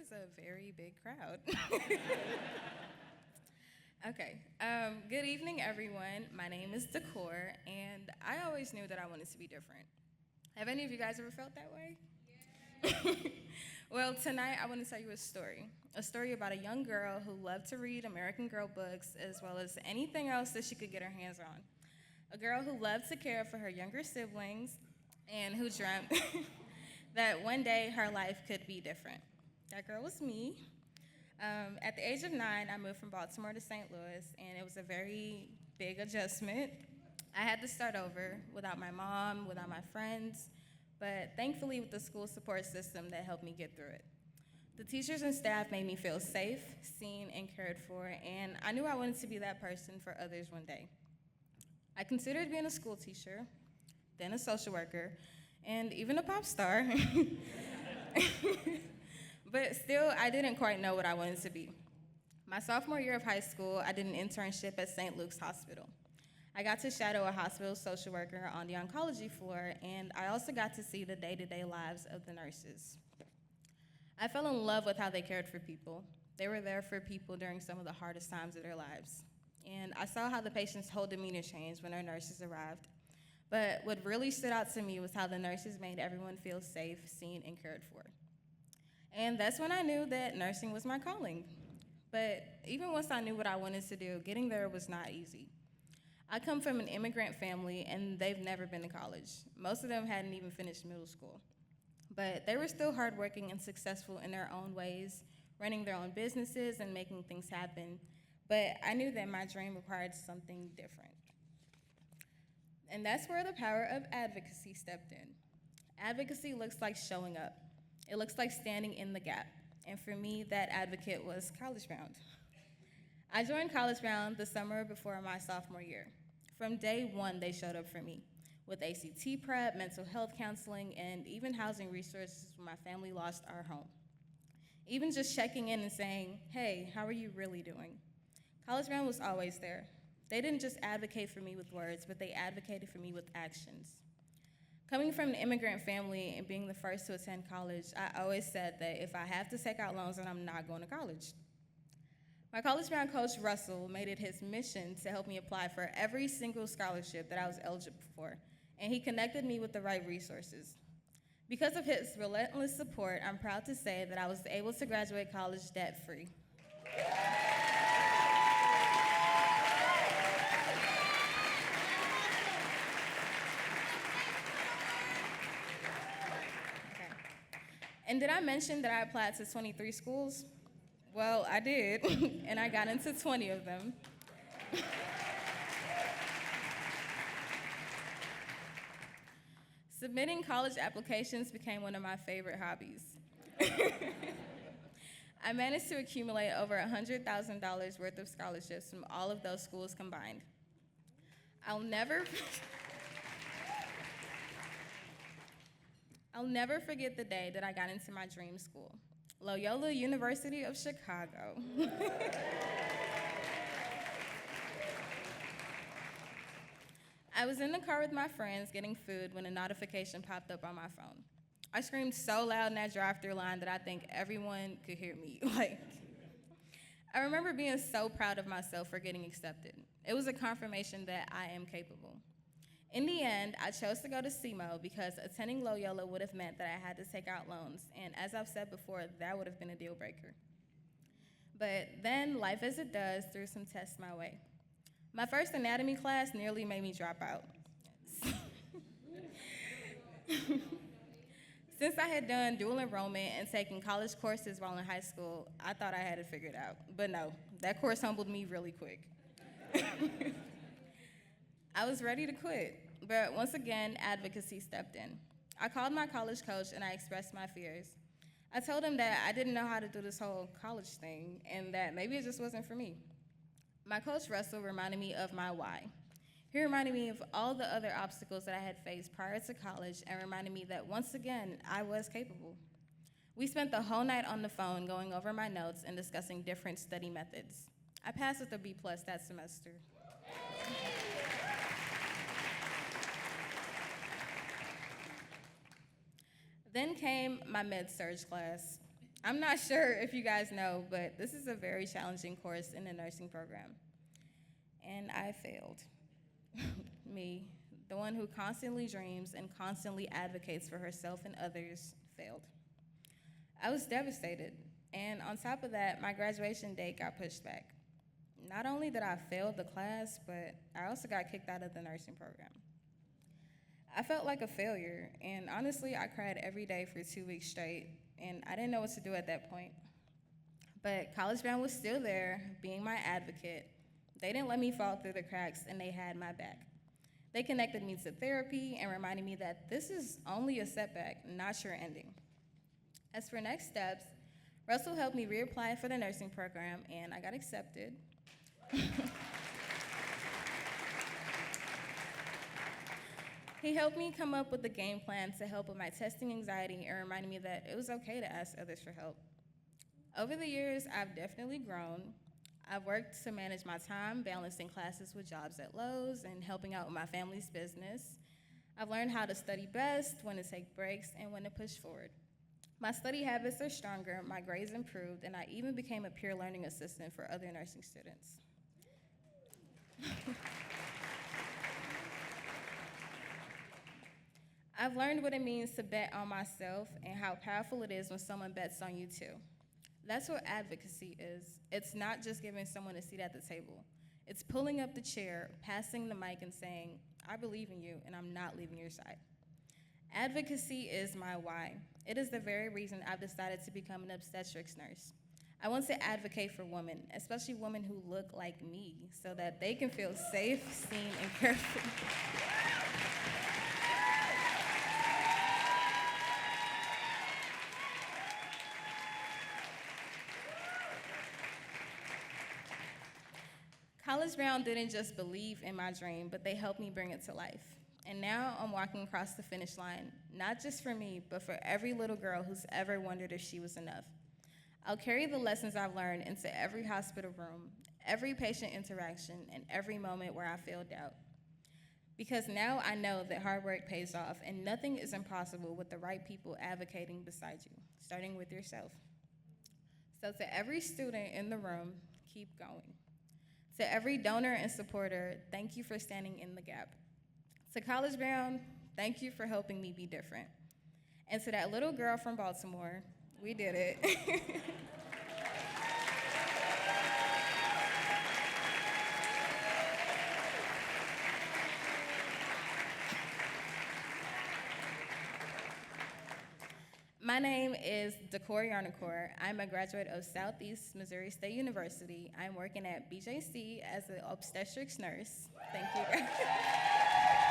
is a very big crowd. Okay. Good evening, everyone. My name is Dikour, and I always knew that I wanted to be different. Have any of you guys ever felt that way? Well, tonight I want to tell you a story about a young girl who loved to read American Girl books as well as anything else that she could get her hands on. A girl who loved to care for her younger siblings and who dreamt that one day her life could be different. That girl was me. At the age of 9, I moved from Baltimore to St. Louis, and it was a very big adjustment. I had to start over without my mom, without my friends, but thankfully with the school support system that helped me get through it. The teachers and staff made me feel safe, seen, and cared for, and I knew I wanted to be that person for others one day. I considered being a school teacher, then a social worker, and even a pop star. But still, I didn't quite know what I wanted to be. My sophomore year of high school, I did an internship at St. Luke's Hospital. I got to shadow a hospital social worker on the oncology floor, and I also got to see the day-to-day lives of the nurses. I fell in love with how they cared for people. They were there for people during some of the hardest times of their lives. And I saw how the patients' whole demeanor changed when our nurses arrived. But what really stood out to me was how the nurses made everyone feel safe, seen, and cared for. And that's when I knew that nursing was my calling. But even once I knew what I wanted to do, getting there was not easy. I come from an immigrant family, and they've never been to college. Most of them hadn't even finished middle school. But they were still hardworking and successful in their own ways, running their own businesses and making things happen. But I knew that my dream required something different. And that's where the power of advocacy stepped in. Advocacy looks like showing up. It looks like standing in the gap. And for me, that advocate was College Bound. I joined College Bound the summer before my sophomore year. From day one, they showed up for me with ACT prep, mental health counseling, and even housing resources when my family lost our home. Even just checking in and saying, hey, how are you really doing? College Bound was always there. They didn't just advocate for me with words, but they advocated for me with actions. Coming from an immigrant family and being the first to attend college, I always said that if I have to take out loans, then I'm not going to college. My College Bound coach, Russell, made it his mission to help me apply for every single scholarship that I was eligible for, and he connected me with the right resources. Because of his relentless support, I'm proud to say that I was able to graduate college debt-free. And did I mention that I applied to 23 schools? Well, I did, and I got into 20 of them. Submitting college applications became one of my favorite hobbies. I managed to accumulate over $100,000 worth of scholarships from all of those schools combined. I'll never forget the day that I got into my dream school, Loyola University of Chicago. I was in the car with my friends getting food when a notification popped up on my phone. I screamed so loud in that drive-through line that I think everyone could hear me. I remember being so proud of myself for getting accepted. It was a confirmation that I am capable. In the end, I chose to go to SEMO because attending Loyola would have meant that I had to take out loans, and as I've said before, that would have been a deal breaker. But then, life as it does, threw some tests my way. My first anatomy class nearly made me drop out. Since I had done dual enrollment and taken college courses while in high school, I thought I had it figured out. But no, that course humbled me really quick. I was ready to quit, but once again, advocacy stepped in. I called my college coach and I expressed my fears. I told him that I didn't know how to do this whole college thing and that maybe it just wasn't for me. My coach, Russell, reminded me of my why. He reminded me of all the other obstacles that I had faced prior to college and reminded me that once again, I was capable. We spent the whole night on the phone going over my notes and discussing different study methods. I passed with a B+ that semester. Then came my med-surg class. I'm not sure if you guys know, but this is a very challenging course in the nursing program. And I failed. Me, the one who constantly dreams and constantly advocates for herself and others, failed. I was devastated. And on top of that, my graduation date got pushed back. Not only did I fail the class, but I also got kicked out of the nursing program. I felt like a failure, and honestly, I cried every day for 2 weeks straight, and I didn't know what to do at that point. But College Bound was still there, being my advocate. They didn't let me fall through the cracks, and they had my back. They connected me to therapy and reminded me that this is only a setback, not your ending. As for next steps, Russell helped me reapply for the nursing program, and I got accepted. He helped me come up with a game plan to help with my testing anxiety and reminded me that it was okay to ask others for help. Over the years, I've definitely grown. I've worked to manage my time, balancing classes with jobs at Lowe's and helping out with my family's business. I've learned how to study best, when to take breaks, and when to push forward. My study habits are stronger, my grades improved, and I even became a peer learning assistant for other nursing students. I've learned what it means to bet on myself and how powerful it is when someone bets on you too. That's what advocacy is. It's not just giving someone a seat at the table. It's pulling up the chair, passing the mic, and saying, I believe in you, and I'm not leaving your side. Advocacy is my why. It is the very reason I've decided to become an obstetrics nurse. I want to advocate for women, especially women who look like me, so that they can feel safe, seen, and cared for. College Bound didn't just believe in my dream, but they helped me bring it to life. And now I'm walking across the finish line, not just for me, but for every little girl who's ever wondered if she was enough. I'll carry the lessons I've learned into every hospital room, every patient interaction, and every moment where I feel doubt. Because now I know that hard work pays off, and nothing is impossible with the right people advocating beside you, starting with yourself. So to every student in the room, keep going. To every donor and supporter, thank you for standing in the gap. To College Bound, thank you for helping me be different. And to that little girl from Baltimore, we did it. My name is Dikour. I'm a graduate of Southeast Missouri State University. I'm working at BJC as an obstetrics nurse. Thank you, guys.